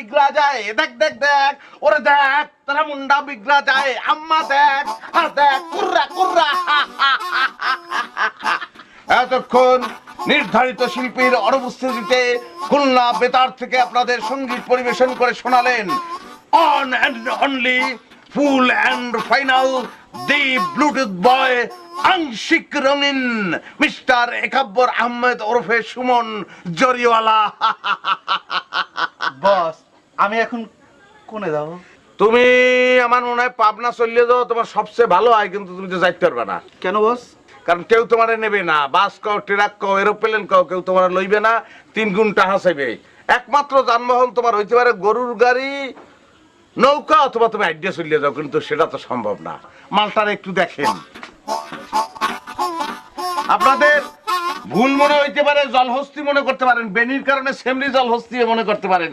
বিগড়া যায়, দেখ দেখ দেখ, ওরে দেখ তারা মুন্ডা বিগড়া যায়, আম্মা দেখ, আর দেখ কুর্রা কুর্রা। এতক্ষণ নির্ধারিত শিল্পীর অনুপস্থিতিতে খুলনা বেতার থেকে আপনাদের সঙ্গীত পরিবেশন করে শোনালেন one and only full and final the bluetooth boy আংশিক রঙিন মিস্টার একাব্বর আহমেদ ওরফে সুমন জরিওয়ালা। বস আমি এখন কোনে যাব? তুমি আমার মনে হয় পাবনা চলে যাও, তোমার সবচেয়ে ভালো হয়, কিন্তু তুমি তো যাইতে পারবে না। কেন বস? কারণ কেউ তোমার নেবে না, বাস কও, ট্রাক কও, এরোপ্লেন কও, কেউ তোমার লইবে না, 3 গুণ টাকা চাইবে। একমাত্র যানবাহন তোমার হইতে পারে গরুর গাড়ি, নৌকা, অথবা তুমি আইডিয়া চলিয়ে যাও, কিন্তু সেটা তো সম্ভব না। মালটার একটু দেখেন, আপনাদের ভুল মনে হইতে পারে, জলহস্তি মনে করতে পারেন, বেনির কারণে সেমরি জলহস্তি মনে করতে পারেন।